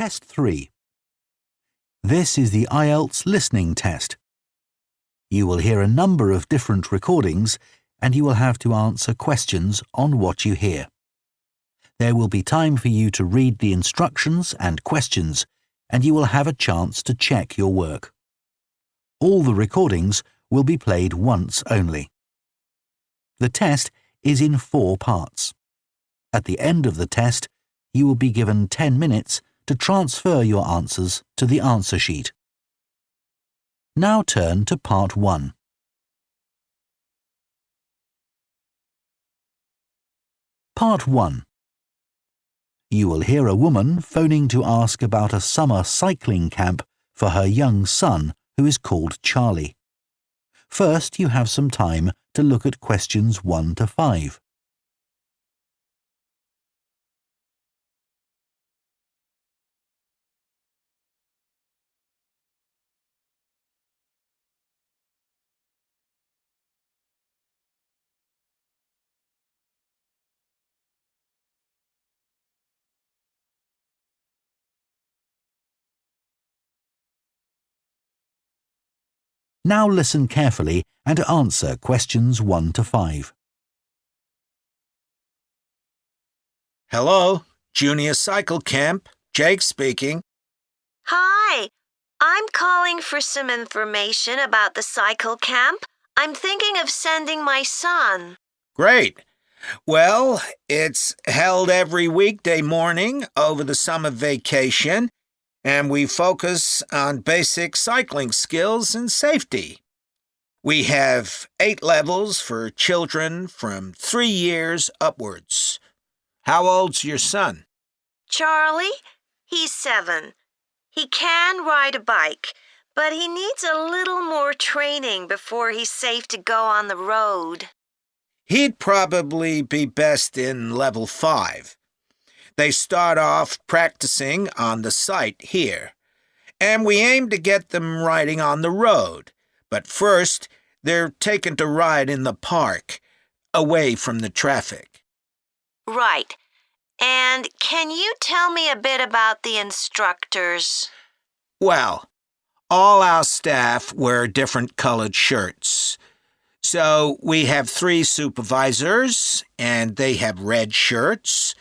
Test 3. This is the IELTS listening test. You will hear a number of different recordings and you will have to answer questions on what you hear. There will be time for you to read the instructions and questions, and you will have a chance to check your work. All the recordings will be played once only. The test is in 4 parts. At the end of the test, you will be given 10 minutes to transfer your answers to the answer sheet. Now turn to Part 1. Part 1. You will hear a woman phoning to ask about a summer cycling camp for her young son who is called Charlie. First, you have some time to look at questions 1 to 5. Now listen carefully and answer questions 1 to 5. Hello, Junior Cycle Camp. Jake speaking. Hi, I'm calling for some information about the cycle camp. I'm thinking of sending my son. Great. Well, it's held every weekday morning over the summer vacation, and we focus on basic cycling skills and safety. We have 8 levels for children from 3 years upwards. How old's your son? Charlie, he's 7. He can ride a bike, but he needs a little more training before he's safe to go on the road. He'd probably be best in level 5. They start off practicing on the site here, and we aim to get them riding on the road. But first, they're taken to ride in the park, away from the traffic. Right. And can you tell me a bit about the instructors? Well, all our staff wear different colored shirts. So we have 3 supervisors, and they have red shirts.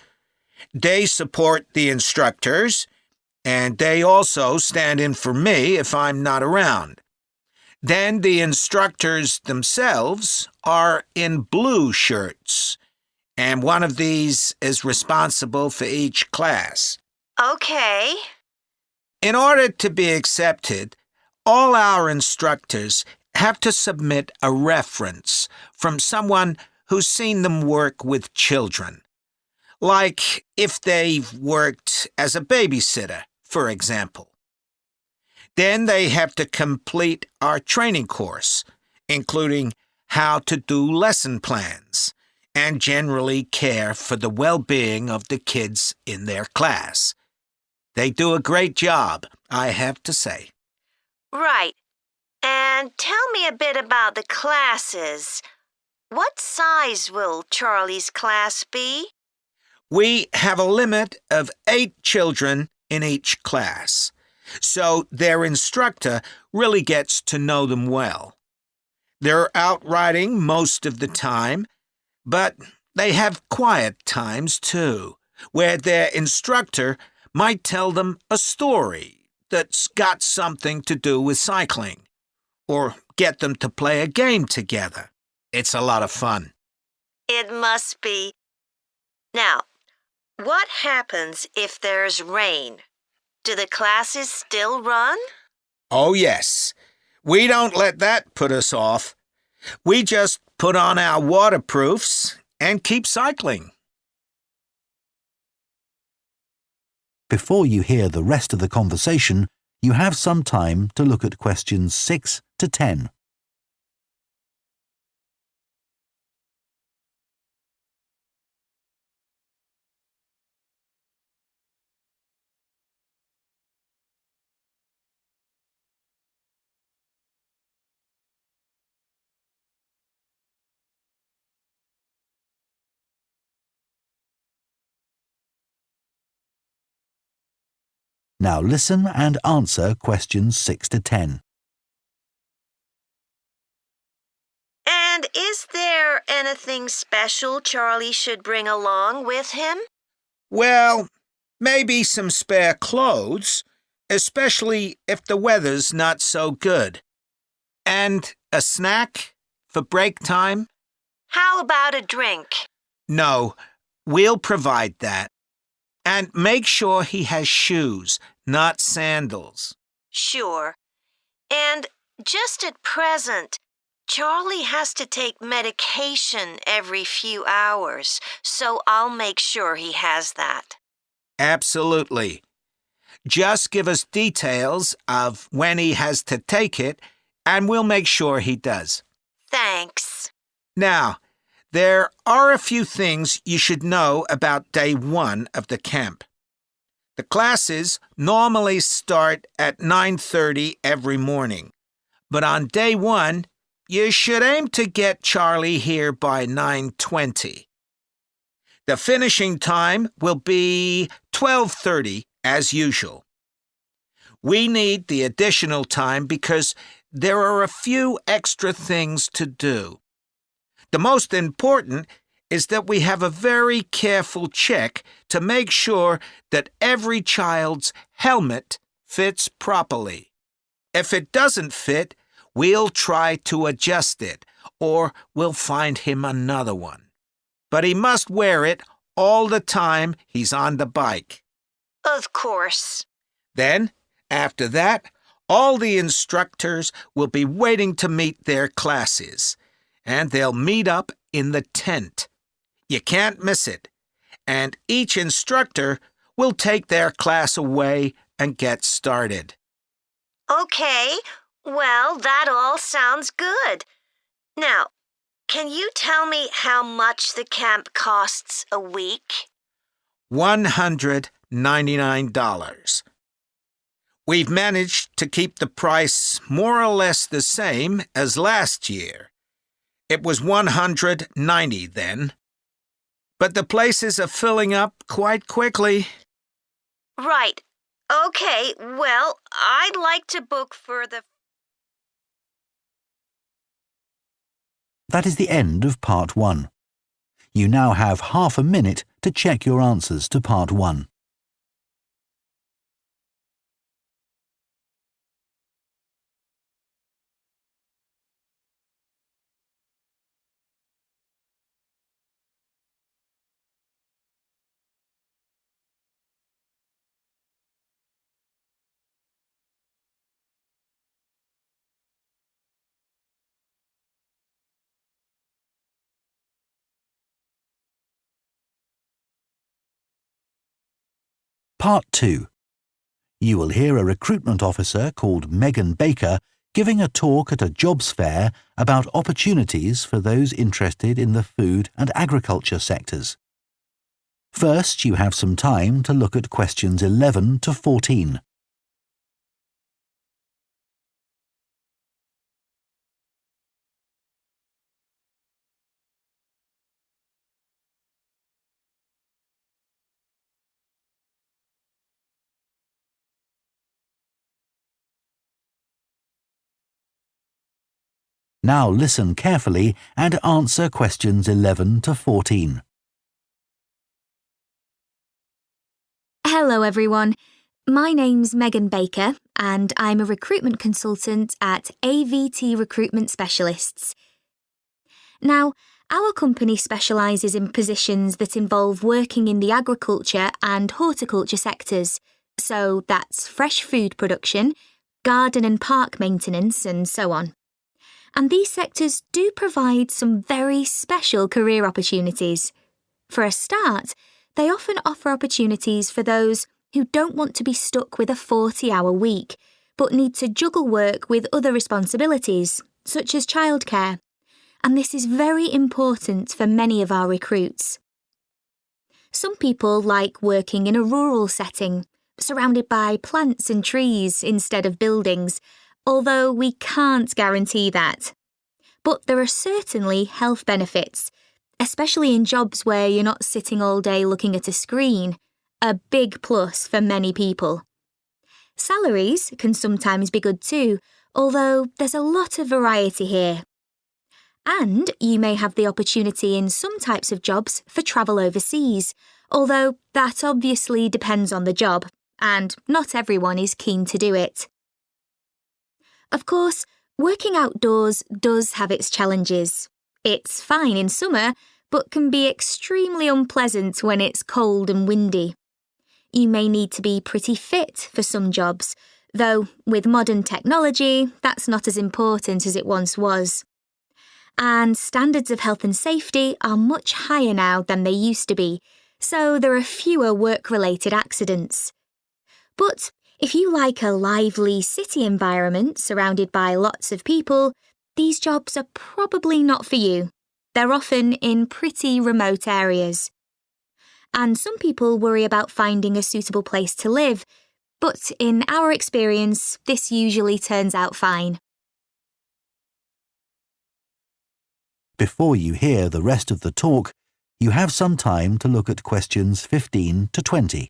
They support the instructors, and they also stand in for me if I'm not around. Then the instructors themselves are in blue shirts, and one of these is responsible for each class. Okay. In order to be accepted, all our instructors have to submit a reference from someone who's seen them work with children. Like if they've worked as a babysitter, for example. Then they have to complete our training course, including how to do lesson plans and generally care for the well-being of the kids in their class. They do a great job, I have to say. Right. And tell me a bit about the classes. What size will Charlie's class be? We have a limit of 8 children in each class, so their instructor really gets to know them well. They're out riding most of the time, but they have quiet times too, where their instructor might tell them a story that's got something to do with cycling, or get them to play a game together. It's a lot of fun. It must be. Now, what happens if there's rain? Do the classes still run? Oh, yes. We don't let that put us off. We just put on our waterproofs and keep cycling. Before you hear the rest of the conversation, you have some time to look at questions 6 to 10. Now listen and answer questions 6 to 10. And is there anything special Charlie should bring along with him? Well, maybe some spare clothes, especially if the weather's not so good. And a snack for break time? How about a drink? No, we'll provide that. And make sure he has shoes, not sandals. Sure. And just at present, Charlie has to take medication every few hours, so I'll make sure he has that. Absolutely. Just give us details of when he has to take it, and we'll make sure he does. Thanks. Now, there are a few things you should know about day 1 of the camp. The classes normally start at 9:30 every morning, but on day 1, you should aim to get Charlie here by 9:20. The finishing time will be 12:30 as usual. We need the additional time because there are a few extra things to do. The most important is that we have a very careful check to make sure that every child's helmet fits properly. If it doesn't fit, we'll try to adjust it, or we'll find him another one. But he must wear it all the time he's on the bike. Of course. Then, after that, all the instructors will be waiting to meet their classes, and they'll meet up in the tent. You can't miss it, and each instructor will take their class away and get started. Okay, well, that all sounds good. Now, can you tell me how much the camp costs a week? $199. We've managed to keep the price more or less the same as last year. It was $190 then. But the places are filling up quite quickly. Right. Okay, well, I'd like to book for the... That is the end of part 1. You now have half a minute to check your answers to part 1. Part 2. You will hear a recruitment officer called Megan Baker giving a talk at a jobs fair about opportunities for those interested in the food and agriculture sectors. First, you have some time to look at questions 11 to 14. Now listen carefully and answer questions 11 to 14. Hello everyone, my name's Megan Baker and I'm a recruitment consultant at AVT Recruitment Specialists. Now, our company specialises in positions that involve working in the agriculture and horticulture sectors, so that's fresh food production, garden and park maintenance and so on. And these sectors do provide some very special career opportunities. For a start, they often offer opportunities for those who don't want to be stuck with a 40-hour week, but need to juggle work with other responsibilities, such as childcare. And this is very important for many of our recruits. Some people like working in a rural setting, surrounded by plants and trees instead of buildings, although we can't guarantee that. But there are certainly health benefits, especially in jobs where you're not sitting all day looking at a screen, a big plus for many people. Salaries can sometimes be good too, although there's a lot of variety here. And you may have the opportunity in some types of jobs for travel overseas, although that obviously depends on the job, and not everyone is keen to do it. Of course, working outdoors does have its challenges. It's fine in summer, but can be extremely unpleasant when it's cold and windy. You may need to be pretty fit for some jobs, though with modern technology, that's not as important as it once was. And standards of health and safety are much higher now than they used to be, so there are fewer work-related accidents. But if you like a lively city environment surrounded by lots of people, these jobs are probably not for you. They're often in pretty remote areas. And some people worry about finding a suitable place to live, but in our experience, this usually turns out fine. Before you hear the rest of the talk, you have some time to look at questions 15 to 20.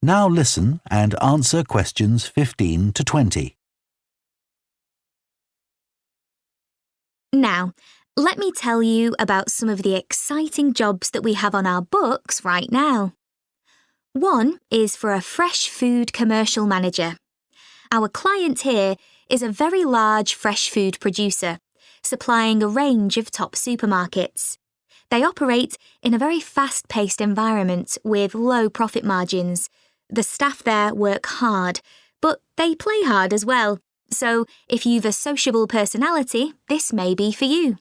Now listen and answer questions 15 to 20. Now, let me tell you about some of the exciting jobs that we have on our books right now. One is for a fresh food commercial manager. Our client here is a very large fresh food producer, supplying a range of top supermarkets. They operate in a very fast-paced environment with low profit margins. The staff there work hard, but they play hard as well. So if you've a sociable personality, this may be for you.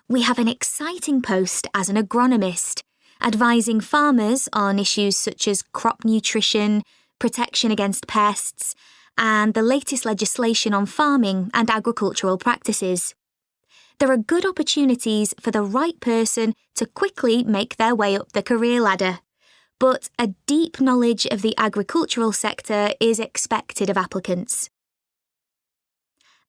We have an exciting post as an agronomist, advising farmers on issues such as crop nutrition, protection against pests, and the latest legislation on farming and agricultural practices. There are good opportunities for the right person to quickly make their way up the career ladder, but a deep knowledge of the agricultural sector is expected of applicants.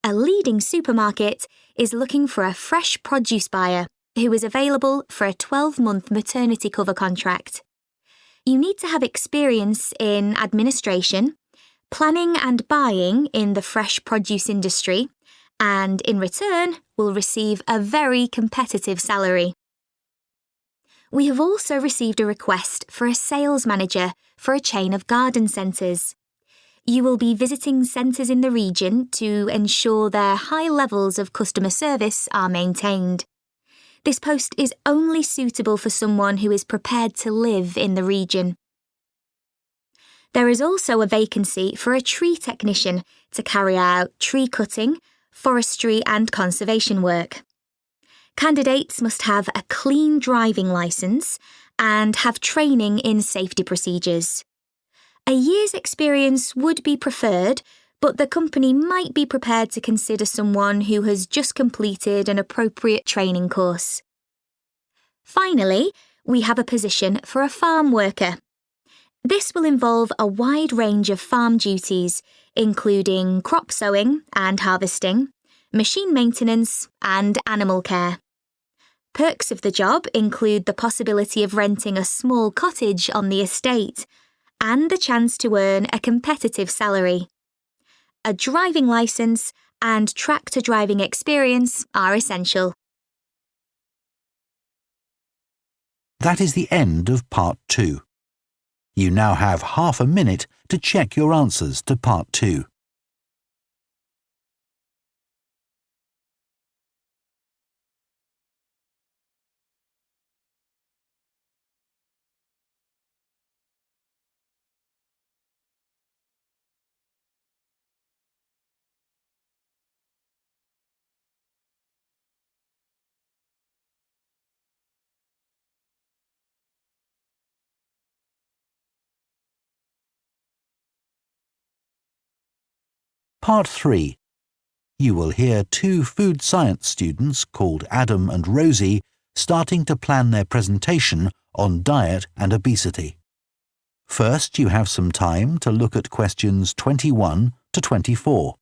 A leading supermarket is looking for a fresh produce buyer who is available for a 12-month maternity cover contract. You need to have experience in administration, planning and buying in the fresh produce industry, and in return will receive a very competitive salary. We have also received a request for a sales manager for a chain of garden centres. You will be visiting centres in the region to ensure their high levels of customer service are maintained. This post is only suitable for someone who is prepared to live in the region. There is also a vacancy for a tree technician to carry out tree cutting, forestry and conservation work. Candidates must have a clean driving licence and have training in safety procedures. A year's experience would be preferred, but the company might be prepared to consider someone who has just completed an appropriate training course. Finally, we have a position for a farm worker. This will involve a wide range of farm duties, including crop sowing and harvesting, machine maintenance, and animal care. Perks of the job include the possibility of renting a small cottage on the estate and the chance to earn a competitive salary. A driving licence and tractor driving experience are essential. That is the end of Part 2. You now have half a minute to check your answers to Part 2. Part 3. You will hear two food science students called Adam and Rosie starting to plan their presentation on diet and obesity. First, you have some time to look at questions 21 to 24.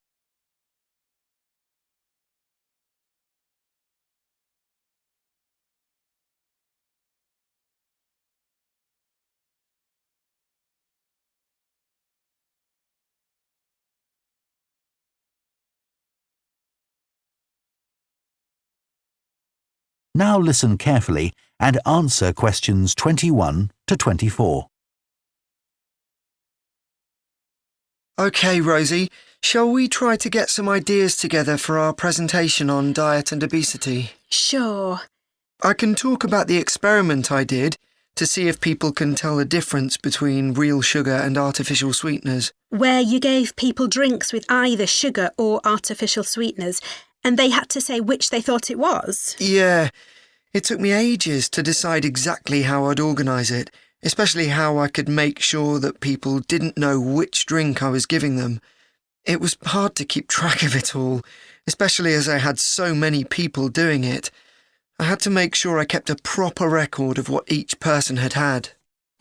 Now listen carefully and answer questions 21 to 24. OK, Rosie, shall we try to get some ideas together for our presentation on diet and obesity? Sure. I can talk about the experiment I did to see if people can tell the difference between real sugar and artificial sweeteners. Where you gave people drinks with either sugar or artificial sweeteners, and they had to say which they thought it was? Yeah, it took me ages to decide exactly how I'd organise it, especially how I could make sure that people didn't know which drink I was giving them. It was hard to keep track of it all, especially as I had so many people doing it. I had to make sure I kept a proper record of what each person had had.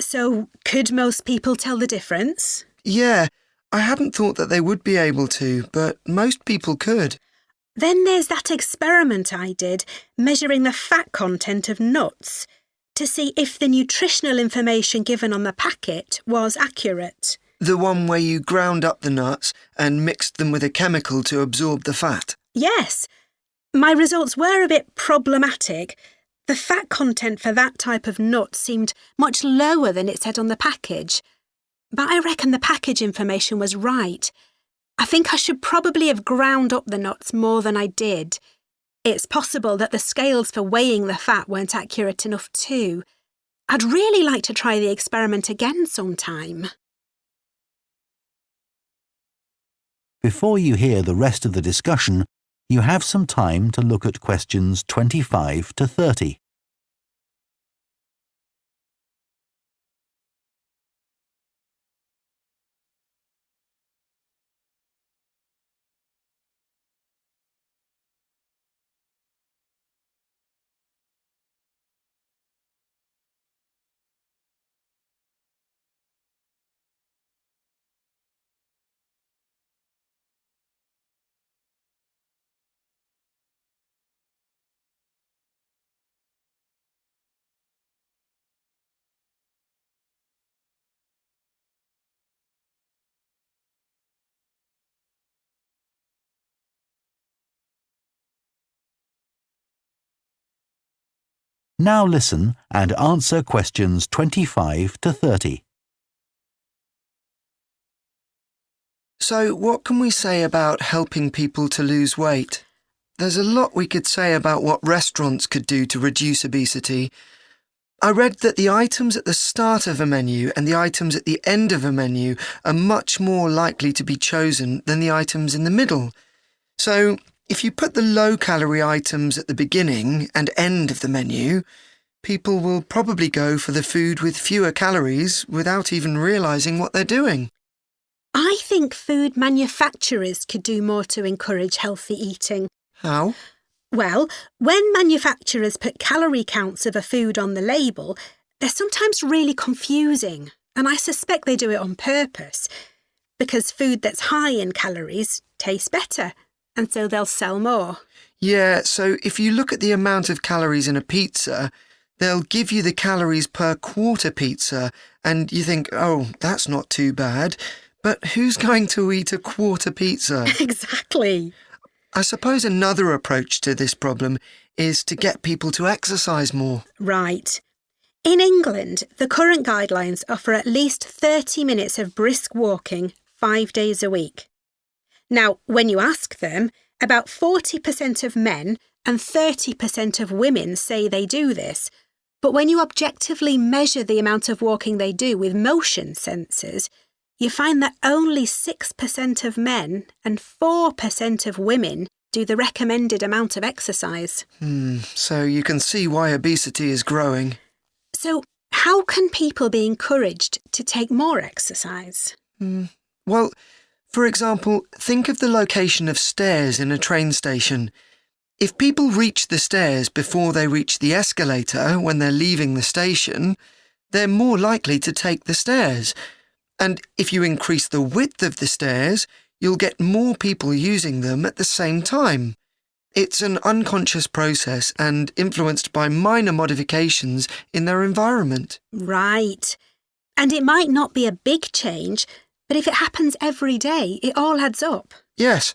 So, could most people tell the difference? Yeah, I hadn't thought that they would be able to, but most people could. Then there's that experiment I did, measuring the fat content of nuts, to see if the nutritional information given on the packet was accurate. The one where you ground up the nuts and mixed them with a chemical to absorb the fat? Yes. My results were a bit problematic. The fat content for that type of nut seemed much lower than it said on the package. But I reckon the package information was right. I think I should probably have ground up the nuts more than I did. It's possible that the scales for weighing the fat weren't accurate enough too. I'd really like to try the experiment again sometime. Before you hear the rest of the discussion, you have some time to look at questions 25 to 30. Now listen and answer questions 25 to 30. So, what can we say about helping people to lose weight? There's a lot we could say about what restaurants could do to reduce obesity. I read that the items at the start of a menu and the items at the end of a menu are much more likely to be chosen than the items in the middle. So, if you put the low-calorie items at the beginning and end of the menu, people will probably go for the food with fewer calories without even realising what they're doing. I think food manufacturers could do more to encourage healthy eating. How? Well, when manufacturers put calorie counts of a food on the label, they're sometimes really confusing, and I suspect they do it on purpose, because food that's high in calories tastes better, and so they'll sell more. Yeah, so if you look at the amount of calories in a pizza, they'll give you the calories per quarter pizza, and you think, oh, that's not too bad. But who's going to eat a quarter pizza? Exactly. I suppose another approach to this problem is to get people to exercise more. Right. In England, the current guidelines offer at least 30 minutes of brisk walking 5 days a week. Now, when you ask them, about 40% of men and 30% of women say they do this. But when you objectively measure the amount of walking they do with motion sensors, you find that only 6% of men and 4% of women do the recommended amount of exercise. So you can see why obesity is growing. So how can people be encouraged to take more exercise? Well, For example, think of the location of stairs in a train station. If people reach the stairs before they reach the escalator when they're leaving the station, they're more likely to take the stairs. And if you increase the width of the stairs, you'll get more people using them at the same time. It's an unconscious process and influenced by minor modifications in their environment. Right. And it might not be a big change, but if it happens every day, it all adds up. Yes,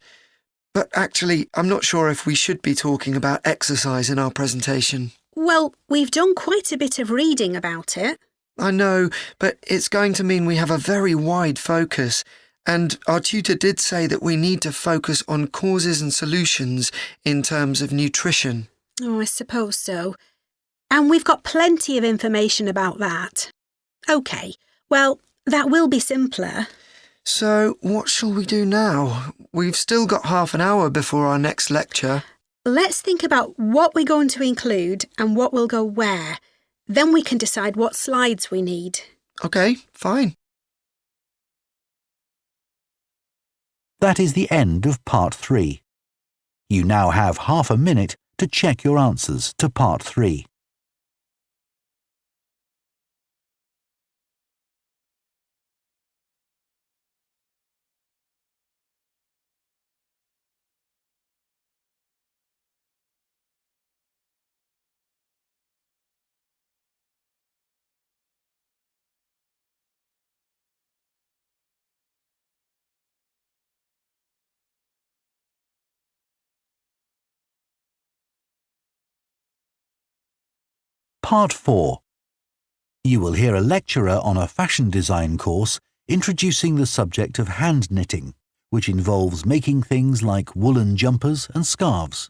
but actually, I'm not sure if we should be talking about exercise in our presentation. Well, we've done quite a bit of reading about it. I know, but it's going to mean we have a very wide focus, and our tutor did say that we need to focus on causes and solutions in terms of nutrition. Oh, I suppose so. And we've got plenty of information about that. OK, well, that will be simpler. So, what shall we do now? We've still got half an hour before our next lecture. Let's think about what we're going to include and what will go where. Then we can decide what slides we need. OK, fine. That is the end of Part 3. You now have half a minute to check your answers to Part 3. Part 4. You will hear a lecturer on a fashion design course introducing the subject of hand knitting, which involves making things like woolen jumpers and scarves.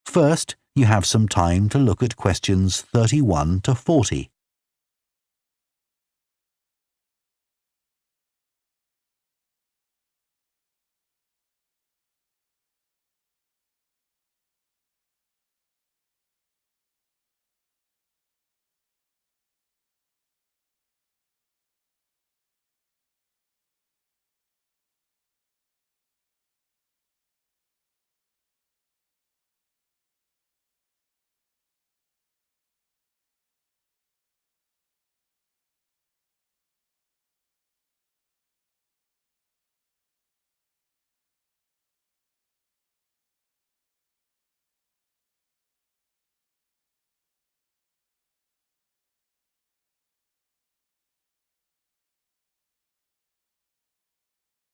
First, you have some time to look at questions 31 to 40.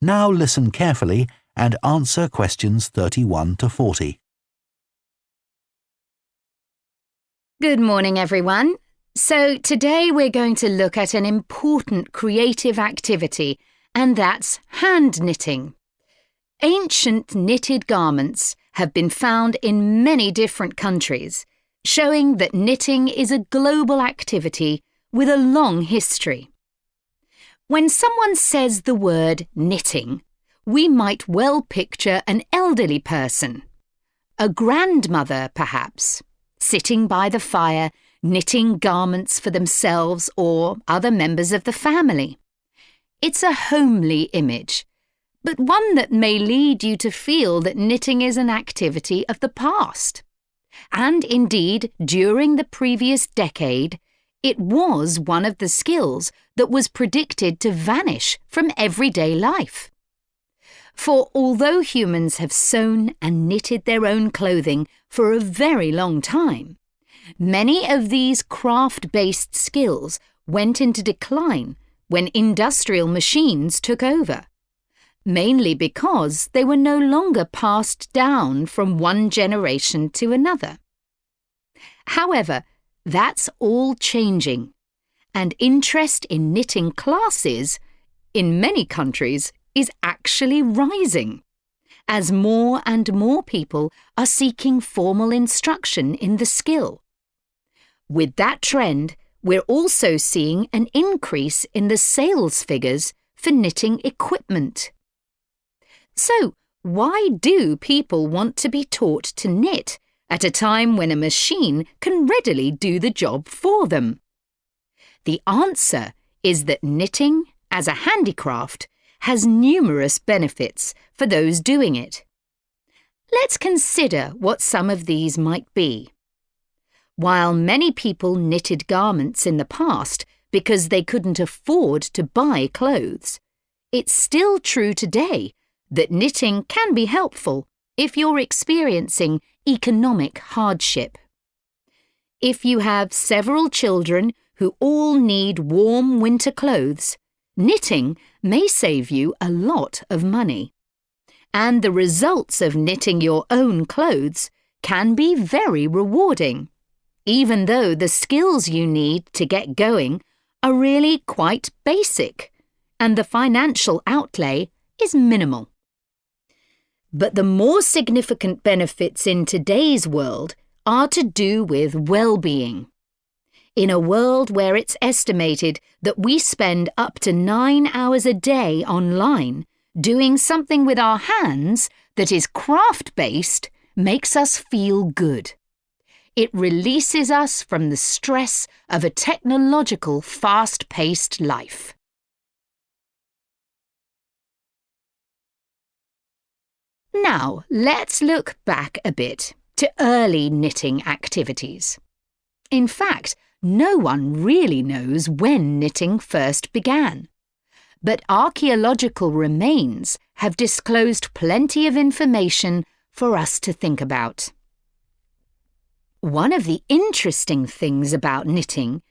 Now listen carefully and answer questions 31 to 40. Good morning, everyone. So today we're going to look at an important creative activity, and that's hand knitting. Ancient knitted garments have been found in many different countries, showing that knitting is a global activity with a long history. When someone says the word knitting, we might well picture an elderly person, a grandmother perhaps, sitting by the fire knitting garments for themselves or other members of the family. It's a homely image, but one that may lead you to feel that knitting is an activity of the past. And indeed, during the previous decade, it was one of the skills that was predicted to vanish from everyday life. For although humans have sewn and knitted their own clothing for a very long time, many of these craft-based skills went into decline when industrial machines took over, mainly because they were no longer passed down from one generation to another. However, that's all changing, and interest in knitting classes, in many countries, is actually rising, as more and more people are seeking formal instruction in the skill. With that trend, we're also seeing an increase in the sales figures for knitting equipment. So, why do people want to be taught to knit at a time when a machine can readily do the job for them? The answer is that knitting, as a handicraft, has numerous benefits for those doing it. Let's consider what some of these might be. While many people knitted garments in the past because they couldn't afford to buy clothes, it's still true today that knitting can be helpful if you're experiencing economic hardship. If you have several children who all need warm winter clothes, knitting may save you a lot of money. And the results of knitting your own clothes can be very rewarding, even though the skills you need to get going are really quite basic, and the financial outlay is minimal. But the more significant benefits in today's world are to do with well-being. In a world where it's estimated that we spend up to 9 hours a day online, doing something with our hands that is craft-based makes us feel good. It releases us from the stress of a technological, fast-paced life. Now, let's look back a bit to early knitting activities. In fact, no one really knows when knitting first began. But archaeological remains have disclosed plenty of information for us to think about. One of the interesting things about knitting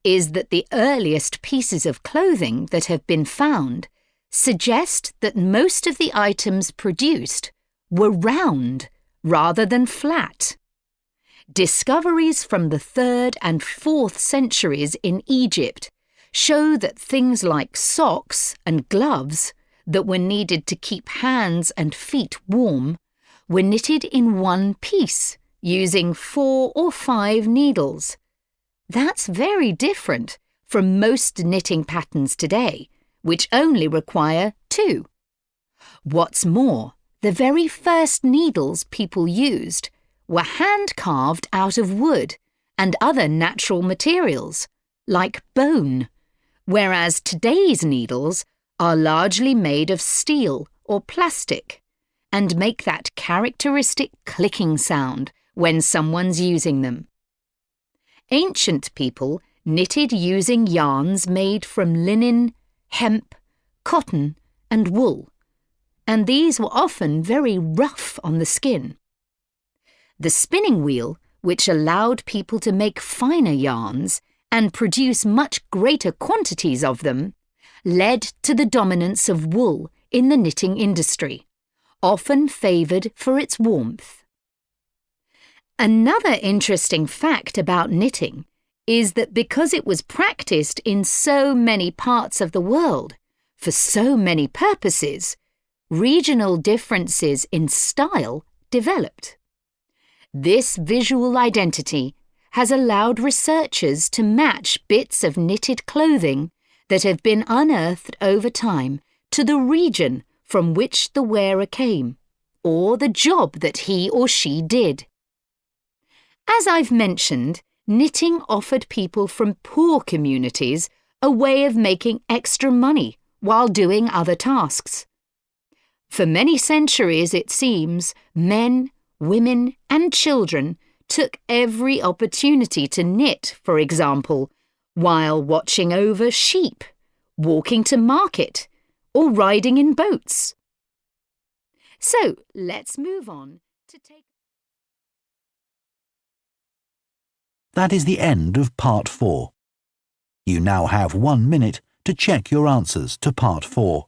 is that the earliest pieces of clothing that have been found suggest that most of the items produced were round rather than flat. Discoveries from the 3rd and 4th centuries in Egypt show that things like socks and gloves that were needed to keep hands and feet warm were knitted in one piece using 4 or 5 needles. That's very different from most knitting patterns today, which only require 2. What's more, the very first needles people used were hand-carved out of wood and other natural materials, like bone, whereas today's needles are largely made of steel or plastic and make that characteristic clicking sound when someone's using them. Ancient people knitted using yarns made from linen, hemp, cotton, and wool, and these were often very rough on the skin. The spinning wheel, which allowed people to make finer yarns and produce much greater quantities of them, led to the dominance of wool in the knitting industry, often favoured for its warmth. Another interesting fact about knitting is that because it was practised in so many parts of the world, for so many purposes, regional differences in style developed. This visual identity has allowed researchers to match bits of knitted clothing that have been unearthed over time to the region from which the wearer came, or the job that he or she did. As I've mentioned, knitting offered people from poor communities a way of making extra money while doing other tasks. For many centuries, it seems, men, women, and children took every opportunity to knit, for example, while watching over sheep, walking to market, or riding in boats. So, let's move on to take... That is the end of Part 4. You now have 1 minute to check your answers to Part 4.